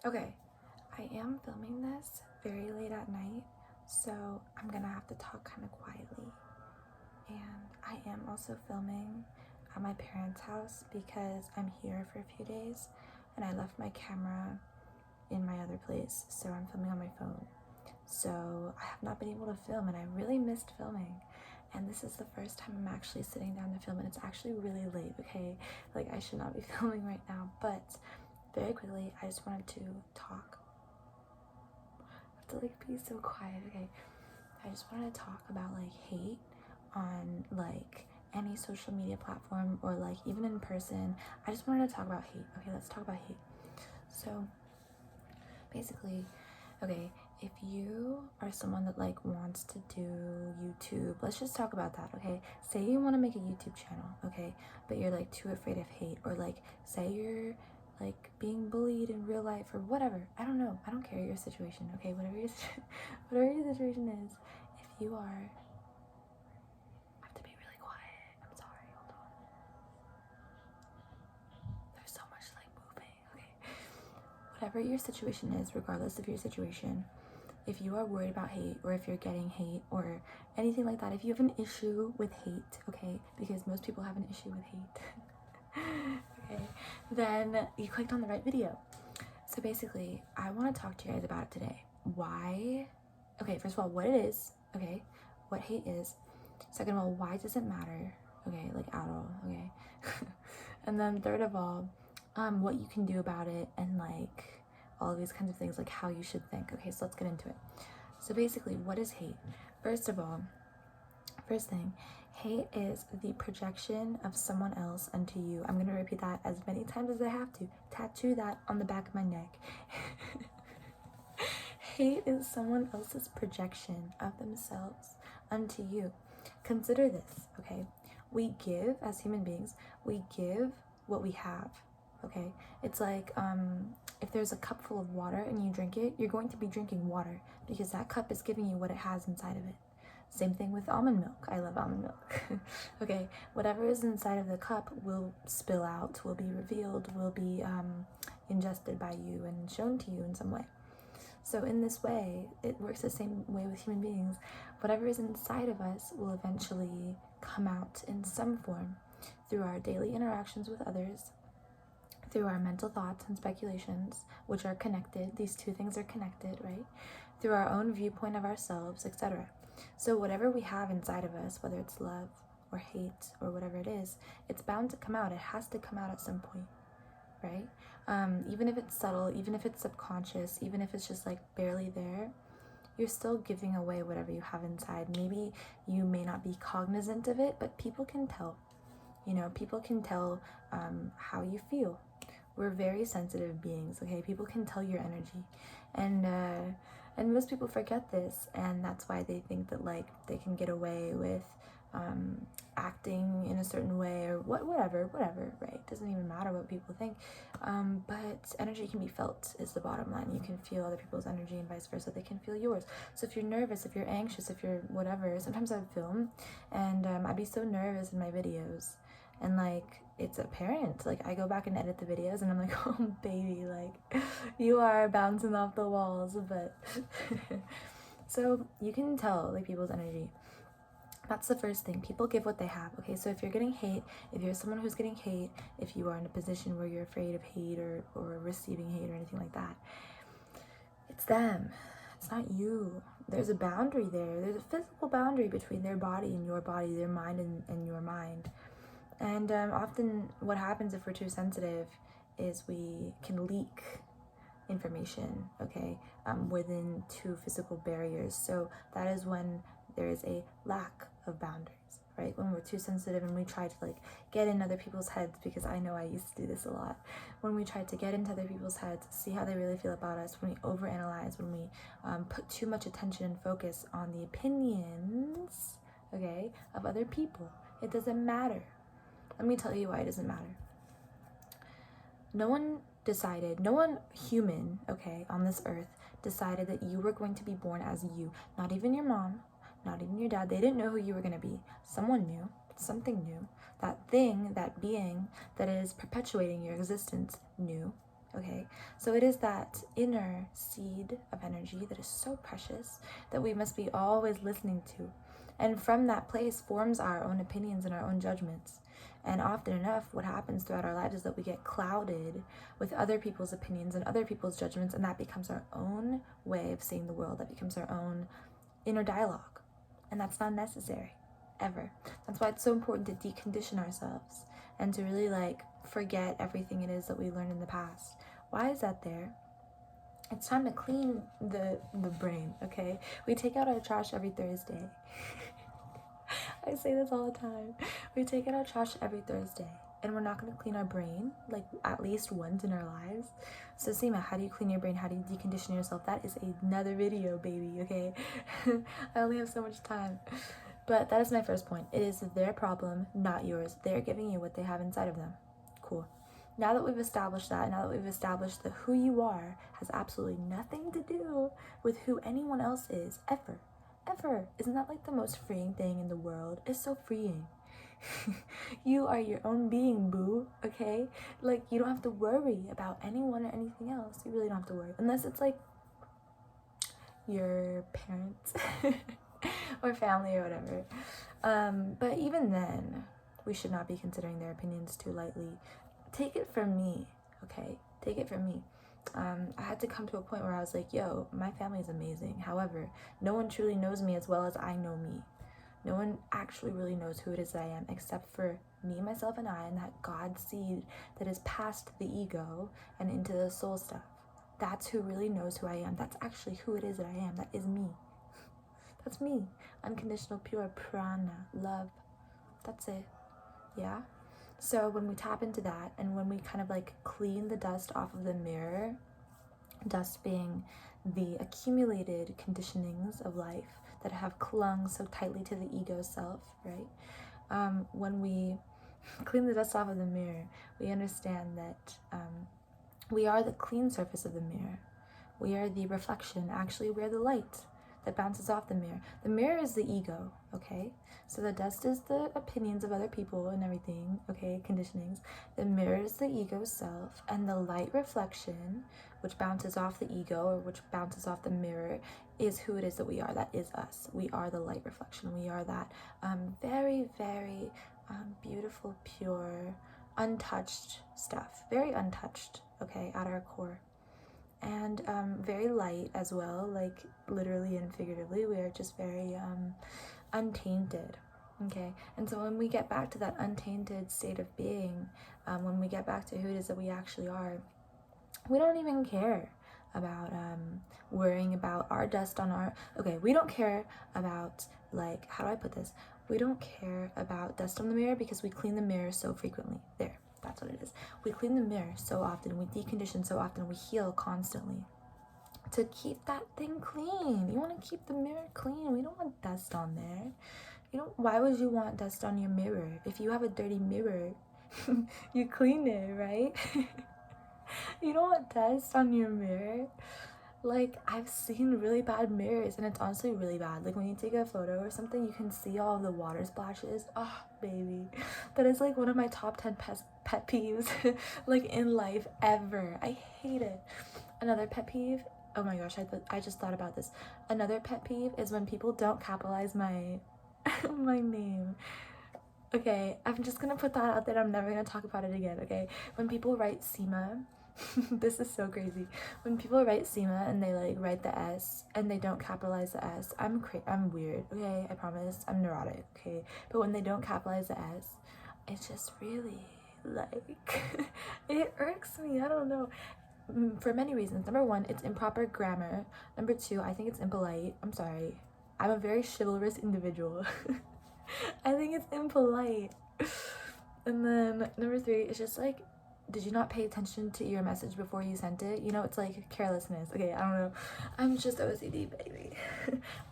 Okay, I am filming this very late at night, so I'm gonna have to talk kind of quietly. And I am also filming at my parents' house because I'm here for a few days and I left my camera in my other place, so I'm filming on my phone. So I have not been able to film and I really missed filming. And this is the first time I'm actually sitting down to film, and it's actually really late, okay? Like, I should not be filming right now, but very quickly, I just wanted to talk. I have to like be so quiet, okay? I just wanted to talk about like hate on like any social media platform or like even in person. I just wanted to talk about hate. Okay, let's talk about hate. So basically, okay, if you are someone that like wants to do YouTube, let's just talk about that, okay? Say you want to make a YouTube channel, okay, but you're like too afraid of hate, or like say you're like being bullied in real life or whatever. I don't know. I don't care your situation, okay? Whatever your situation is, if you are, I have to be really quiet. I'm sorry. Hold on. There's so much like moving, okay? Whatever your situation is, regardless of your situation, if you are worried about hate, or if you're getting hate or anything like that, if you have an issue with hate, okay, because most people have an issue with hate, okay, then you clicked on the right video. So basically, I want to talk to you guys about it today. Why? Okay, first of all, what it is, okay, what hate is. Second of all, why does it matter? Okay, like at all, okay. And then third of all, what you can do about it, and like all of these kinds of things, like how you should think. Okay, so let's get into it. So basically, what is hate? First of all, first thing, hate is the projection of someone else onto you. I'm gonna repeat that as many times as I have to. Tattoo that on the back of my neck. Hate is someone else's projection of themselves unto you. Consider this, okay? We give, as human beings, we give what we have, okay? It's like if there's a cup full of water and you drink it, you're going to be drinking water because that cup is giving you what it has inside of it. Same thing with almond milk. I love almond milk. Okay, whatever is inside of the cup will spill out, will be revealed, will be ingested by you and shown to you in some way. So in this way, it works the same way with human beings. Whatever is inside of us will eventually come out in some form through our daily interactions with others, through our mental thoughts and speculations, which are connected. These two things are connected, right? Through our own viewpoint of ourselves, etc. So whatever we have inside of us, whether it's love or hate or whatever it is, it's bound to come out. It has to come out at some point, right? Even if it's subtle, even if it's subconscious, even if it's just like barely there, you're still giving away whatever you have inside. Maybe you may not be cognizant of it, but people can tell. You know, people can tell how you feel. We're very sensitive beings, okay? People can tell your energy, and most people forget this, and that's why they think that like they can get away with acting in a certain way or whatever, right? Doesn't even matter what people think. But energy can be felt is the bottom line. You can feel other people's energy and vice versa. They can feel yours. So if you're nervous, if you're anxious, if you're whatever, sometimes I'd film and I'd be so nervous in my videos, and like it's apparent. Like I go back and edit the videos and I'm like, oh baby, like you are bouncing off the walls. But so you can tell like people's energy. That's the first thing. People give what they have, okay? So if you're getting hate, if you're someone who's getting hate, if you are in a position where you're afraid of hate or receiving hate or anything like that, it's them. It's not you. There's a boundary there. There's a physical boundary between their body and your body, their mind and your mind. And often what happens if we're too sensitive is we can leak information, okay, within two physical barriers. So that is when there is a lack of boundaries, right? When we're too sensitive and we try to like get in other people's heads, because I know I used to do this a lot. When we try to get into other people's heads, see how they really feel about us, when we overanalyze, when we put too much attention and focus on the opinions, okay, of other people, it doesn't matter. Let me tell you why it doesn't matter. No one human, okay, on this earth decided that you were going to be born as you. Not even your mom, not even your dad. They didn't know who you were going to be. Someone knew, something new. That thing, that being that is perpetuating your existence knew, Okay, so it is that inner seed of energy that is so precious that we must be always listening to. And from that place forms our own opinions and our own judgments. And often enough, what happens throughout our lives is that we get clouded with other people's opinions and other people's judgments, and that becomes our own way of seeing the world. That becomes our own inner dialogue. And that's not necessary, ever. That's why it's so important to decondition ourselves and to really forget everything it is that we learned in the past. Why is that there? It's time to clean the brain, okay? We take out our trash every Thursday. I say this all the time. We take out our trash every Thursday, and we're not going to clean our brain at least once in our lives. So Seema, how do you clean your brain? How do you decondition yourself? That is another video, baby, okay? I only have so much time. But that is my first point. It is their problem, not yours. They're giving you what they have inside of them. Cool. Now that we've established that, now that we've established that who you are has absolutely nothing to do with who anyone else is, ever. Isn't that the most freeing thing in the world? It's so freeing. You are your own being, boo, okay? You don't have to worry about anyone or anything else. You really don't have to worry. Unless it's your parents or family or whatever. But even then, we should not be considering their opinions too lightly. Take it from me, okay? Take it from me. I had to come to a point where I was like, yo, my family is amazing. However, no one truly knows me as well as I know me. No one actually really knows who it is that I am except for me, myself, and I, and that God seed that is past the ego and into the soul stuff. That's who really knows who I am. That's actually who it is that I am. That is me. That's me. Unconditional, pure prana, love. That's it. Yeah? So when we tap into that, and when we kind of clean the dust off of the mirror, dust being the accumulated conditionings of life that have clung so tightly to the ego self, right? When we clean the dust off of the mirror, we understand that we are the clean surface of the mirror. We are the reflection. Actually, we're the light that bounces off the mirror. The mirror is the ego, okay? So the dust is the opinions of other people and everything, okay, conditionings. The mirror is the ego self, and the light reflection, which bounces off the ego or which bounces off the mirror, is who it is that we are. That is us. We are the light reflection. We are that very, very beautiful, pure, untouched stuff. Very untouched, okay, at our core. And very light as well, literally and figuratively. We are just very untainted, okay? And so when we get back to that untainted state of being, when we get back to who it is that we actually are, we don't even care about worrying about our dust on our... Okay, we don't care about, how do I put this? We don't care about dust on the mirror because we clean the mirror so frequently. There. That's what it is. We clean the mirror so often, we decondition so often, we heal constantly to keep that thing clean. You want to keep the mirror clean. We don't want dust on there. Why would you want dust on your mirror? If you have a dirty mirror, you clean it, right? You don't want dust on your mirror. I've seen really bad mirrors, and it's honestly really bad. When you take a photo or something, you can see all of the water splashes. Oh, baby. That is one of my top 10 pet peeves, in life ever. I hate it. Another pet peeve, oh my gosh, I just thought about this. Another pet peeve is when people don't capitalize my my name. Okay, I'm just gonna put that out there. I'm never gonna talk about it again, okay? When people write Seema, this is so crazy. When people write Seema and they write the S and they don't capitalize the S, I'm weird, okay? I promise. I'm neurotic, okay? But when they don't capitalize the S, it's just really it irks me. I don't know. For many reasons. Number one, it's improper grammar. Number two, I think it's impolite. I'm sorry. I'm a very chivalrous individual. I think it's impolite. And then number three, it's just did you not pay attention to your message before you sent it? It's carelessness. Okay, I don't know. I'm just OCD, baby.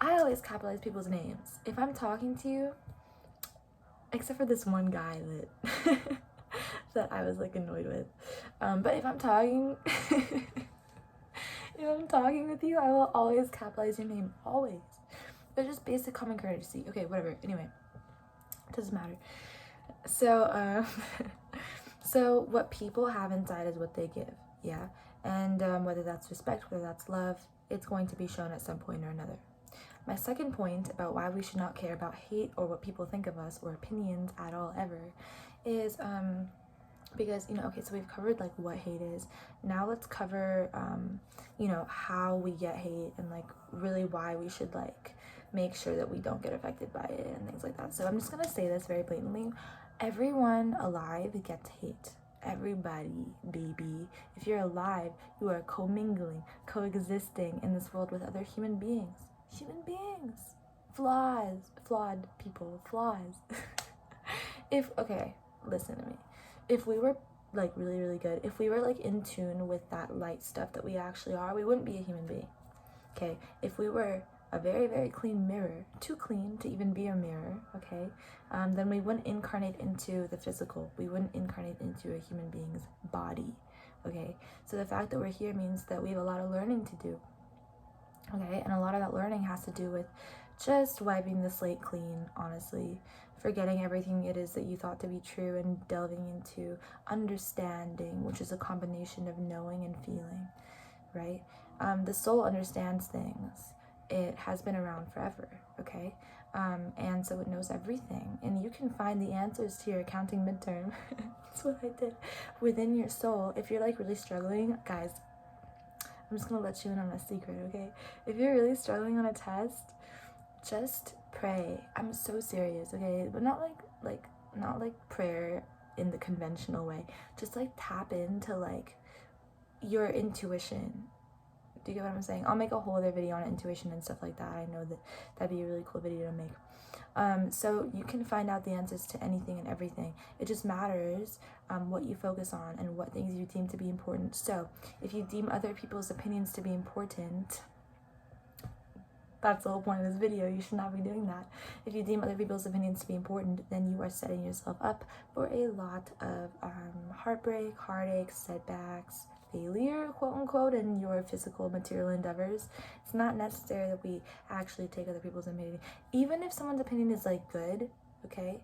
I always capitalize people's names. If I'm talking to you, except for this one guy that that I was annoyed with. But if I'm talking with you, I will always capitalize your name. Always. It's just basic common courtesy. Okay, whatever. Anyway. Doesn't matter. So, so what people have inside is what they give. Yeah, and whether that's respect, whether that's love, it's going to be shown at some point or another. My second point about why we should not care about hate or what people think of us or opinions at all ever is because, okay, so we've covered like what hate is. Now let's cover how we get hate and like really why we should like make sure that we don't get affected by it and things like that. So I'm just gonna say this very blatantly. Everyone alive gets hate. Everybody, baby. If you're alive, you are commingling, coexisting in this world with other human beings. Human beings. Flawed people. Flaws. Listen to me. If we were like really, really good, if we were like in tune with that light stuff that we actually are, we wouldn't be a human being. Okay? If we were a very, very clean mirror, too clean to even be a mirror, okay, then we wouldn't incarnate into the physical. We wouldn't incarnate into a human being's body, okay? So the fact that we're here means that we have a lot of learning to do, okay? And a lot of that learning has to do with just wiping the slate clean, honestly, forgetting everything it is that you thought to be true and delving into understanding, which is a combination of knowing and feeling, right? The soul understands things. It has been around forever, okay? And so it knows everything. And you can find the answers to your accounting midterm. That's what I did. Within your soul, if you're like really struggling, guys, I'm just gonna let you in on a secret, okay? If you're really struggling on a test, just pray. I'm so serious, okay? But not like prayer in the conventional way. Just like tap into like your intuition. Do you get what I'm saying? I'll make a whole other video on intuition and stuff like that. I know that that'd be a really cool video to make. So you can find out the answers to anything and everything. It just matters what you focus on and what things you deem to be important. So if you deem other people's opinions to be important, that's the whole point of this video. You should not be doing that. If you deem other people's opinions to be important, then you are setting yourself up for a lot of heartbreak, heartache, setbacks, failure, quote unquote, in your physical material endeavors. It's not necessary that we actually take other people's opinion. Even if someone's opinion is like good, okay,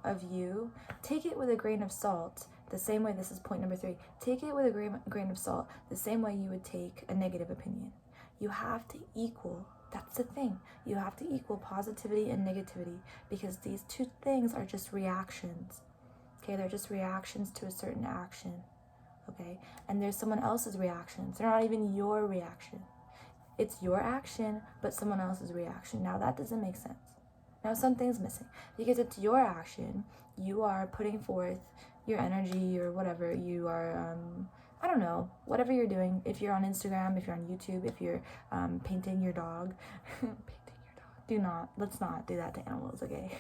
of you, take it with a grain of salt. The same way, this is point number 3, take it with a grain of salt, the same way you would take a negative opinion. You have to equal. That's the thing. You have to equal positivity and negativity, because these two things are just reactions. Okay, they're just reactions to a certain action. Okay, and there's someone else's reactions. They're not even your reaction. It's your action, but someone else's reaction. Now that doesn't make sense. Now something's missing, because it's your action. You are putting forth your energy or whatever. You are I don't know, whatever you're doing. If you're on Instagram, if you're on YouTube, if you're painting your dog, let's not do that to animals, okay?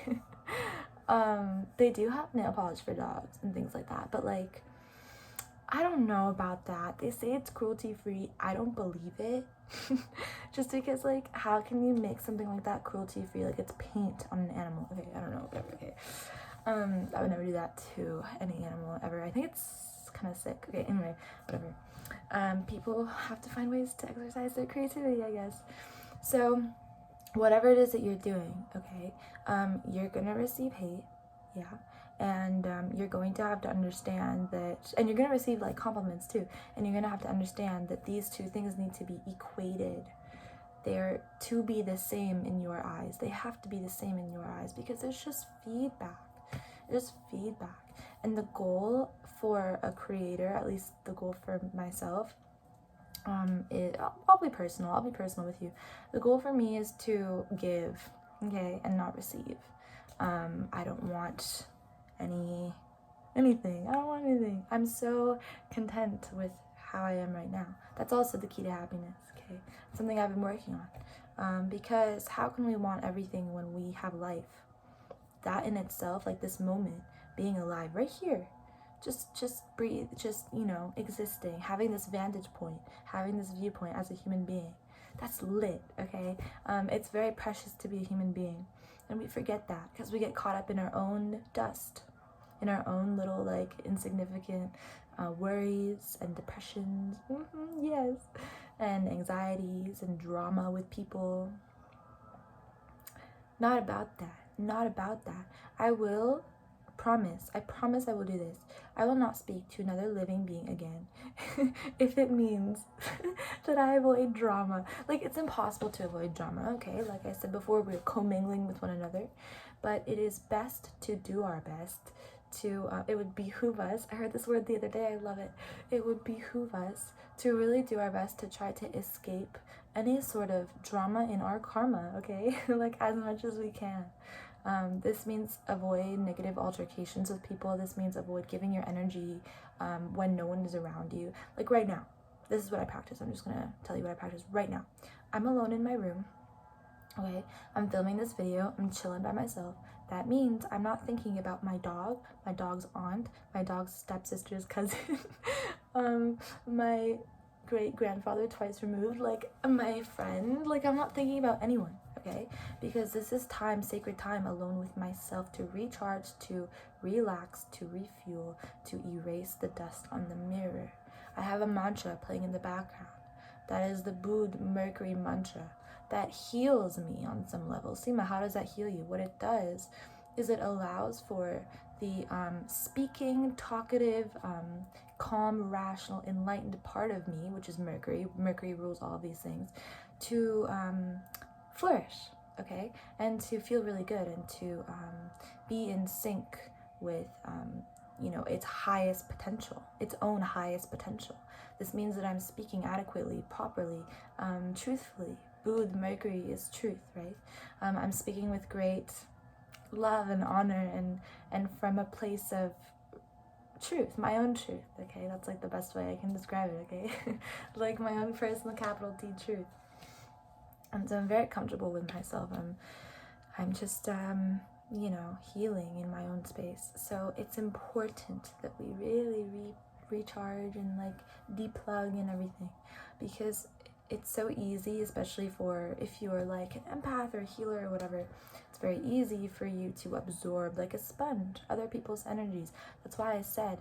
They do have nail polish for dogs and things like that, but like, I don't know about that. They say it's cruelty free. I don't believe it. Just because, like, how can you make something like that cruelty free? Like, it's paint on an animal. Okay, I don't know, whatever, okay. I would never do that to any animal ever. I think it's kind of sick. Okay, anyway, whatever. People have to find ways to exercise their creativity, I guess. So whatever it is that you're doing, okay, you're gonna receive hate, yeah, and you're going to have to understand that, and you're gonna receive like compliments too, and you're gonna have to understand that these two things need to be equated. They're to be the same in your eyes. They have to be the same in your eyes, because it's just feedback. It's feedback. And the goal for a creator, at least the goal for myself, I'll be personal with you. The goal for me is to give, okay, and not receive. I don't want anything. I don't want anything. I'm so content with how I am right now. That's also the key to happiness, okay? It's something I've been working on. Because how can we want everything when we have life? That in itself, like this moment, being alive right here, just breathe, just, existing, having this vantage point, having this viewpoint as a human being, that's lit, okay? It's very precious to be a human being, and we forget that because we get caught up in our own dust, in our own little like insignificant worries and depressions, yes, and anxieties and drama with people. Not about that. I will I promise I will do this. I will not speak to another living being again if it means that I avoid drama. Like, it's impossible to avoid drama, okay? Like I said before, we're commingling with one another, but it is best to do our best to, it would behoove us, I heard this word the other day, I love it, it would behoove us to really do our best to try to escape any sort of drama in our karma, okay? Like, as much as we can. This means avoid negative altercations with people. This means avoid giving your energy when no one is around you. Like right now, this is what I practice. I'm just gonna tell you what I practice right now. I'm alone in my room, okay? I'm filming this video, I'm chilling by myself. That means I'm not thinking about my dog, my dog's aunt, my dog's stepsister's cousin, my great-grandfather twice removed, like my friend. Like, I'm not thinking about anyone, okay? Because this is time, sacred time, alone with myself, to recharge, to relax, to refuel, to erase the dust on the mirror. I have a mantra playing in the background. That is the Buddh Mercury mantra that heals me on some level. Seema, how does that heal you? What it does is it allows for the speaking, talkative, calm, rational, enlightened part of me, which is Mercury. Mercury rules all of these things, to flourish, okay? And to feel really good, and to be in sync with, you know, its highest potential, its own highest potential. This means that I'm speaking adequately, properly, truthfully. Buddha, Mercury is truth, right? I'm speaking with great love and honor, and from a place of truth, my own truth, okay? That's like the best way I can describe it, okay? Like my own personal capital T truth. And so I'm very comfortable with myself. I'm just you know, healing in my own space. So it's important that we really recharge and like deplug and everything, because it's so easy, especially for if you're like an empath or a healer or whatever, it's very easy for you to absorb like a sponge other people's energies. That's why I said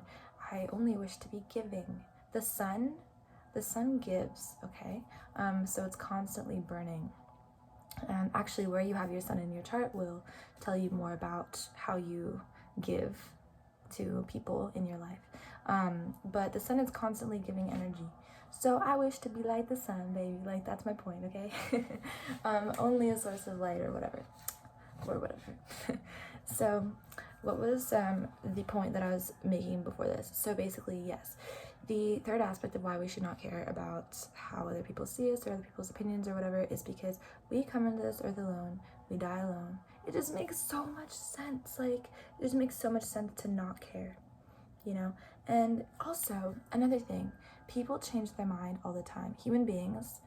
I only wish to be giving. The sun gives, okay? So it's constantly burning. Actually, where you have your sun in your chart will tell you more about how you give to people in your life. But the sun is constantly giving energy. So I wish to be like the sun, baby. Like, that's my point, okay? Only a source of light or whatever. So what was the point that I was making before this? So basically, yes, the third aspect of why we should not care about how other people see us or other people's opinions or whatever is because we come into this earth alone, we die alone. It just makes so much sense. Like, it just makes so much sense to not care, you know? And also, another thing, people change their mind all the time. Human beings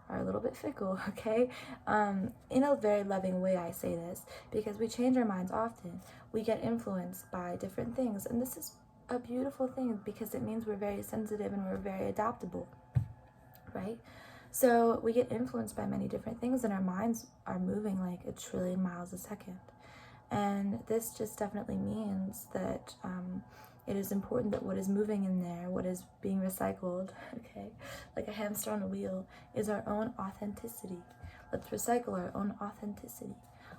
are a little bit fickle, okay? In a very loving way, I say this, because we change our minds often. We get influenced by different things, and this is a beautiful thing because it means we're very sensitive and we're very adaptable, right? So we get influenced by many different things, and our minds are moving like 1 trillion miles a second. And this just definitely means that it is important that what is moving in there, what is being recycled, okay, like a hamster on a wheel, is our own authenticity. Let's recycle our own authenticity.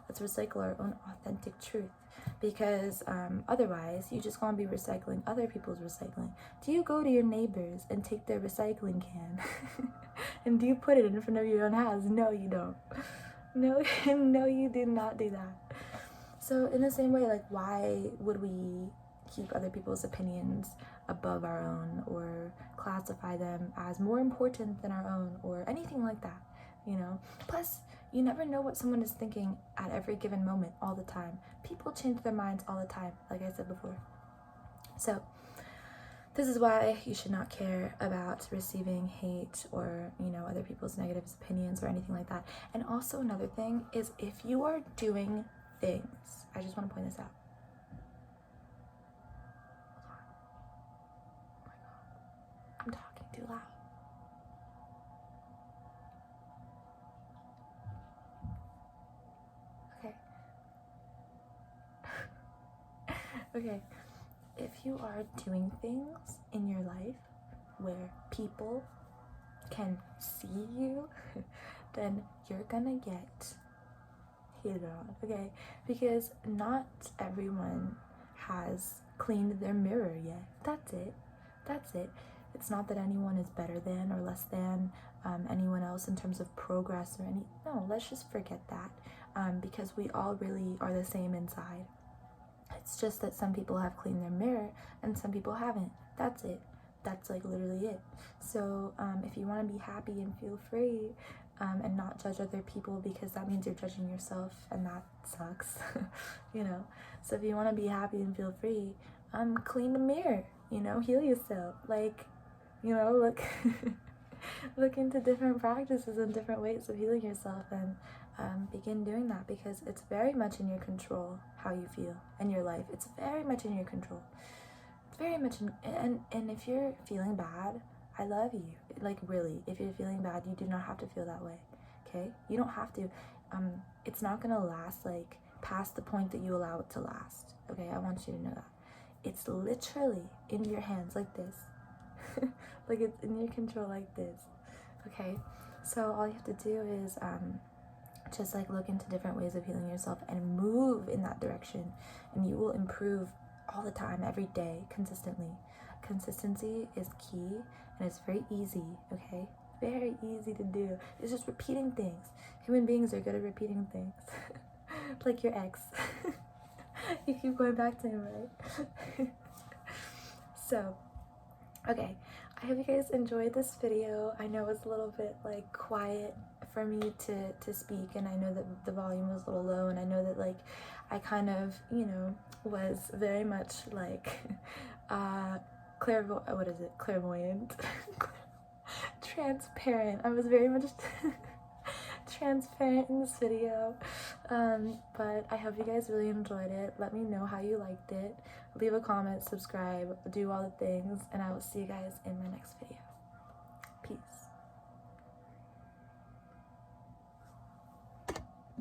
Let's recycle our own authentic truth, because otherwise you just gonna be recycling other people's recycling. Do you go to your neighbors and take their recycling can and do you put it in front of your own house? No, you don't. No, no, you do not do that. So in the same way, like, why would we keep other people's opinions above our own, or classify them as more important than our own, or anything like that, you know? Plus, you never know what someone is thinking at every given moment all the time. People change their minds all the time, like I said before. So this is why you should not care about receiving hate or, you know, other people's negative opinions or anything like that. And also another thing is, if you are doing things, I just want to point this out. Oh my God, I'm talking too loud. Okay. Okay. If you are doing things in your life where people can see you, then you're gonna get hated on, okay? Because not everyone has cleaned their mirror yet. That's it. That's it. It's not that anyone is better than or less than anyone else in terms of progress or any. No, let's just forget that, because we all really are the same inside. It's just that some people have cleaned their mirror and some people haven't. That's it. That's like literally it. So if you want to be happy and feel free, and not judge other people, because that means you're judging yourself, and that sucks. You know, so if you want to be happy and feel free, clean the mirror, you know, heal yourself, like, you know, look look into different practices and different ways of healing yourself, and begin doing that, because it's very much in your control how you feel in your life. It's very much in your control. It's very much and if you're feeling bad, I love you. Like, really, if you're feeling bad, you do not have to feel that way, okay? You don't have to. It's not gonna last, like, past the point that you allow it to last, okay? I want you to know that. It's literally in your hands, like this. Like, it's in your control, like this, okay? So all you have to do is just, like, look into different ways of healing yourself and move in that direction, and you will improve all the time, every day, consistently. Consistency is key, and it's very easy, okay? Very easy to do. It's just repeating things. Human beings are good at repeating things. Like your ex. You keep going back to him, right? So, okay, I hope you guys enjoyed this video. I know it's a little bit, like, quiet for me to speak, and I know that the volume was a little low, and I know that, like, I kind of, you know, was very much, like, clairvoyant? Transparent. I was very much transparent in this video, but I hope you guys really enjoyed it. Let me know how you liked it. Leave a comment, subscribe, do all the things, and I will see you guys in my next video.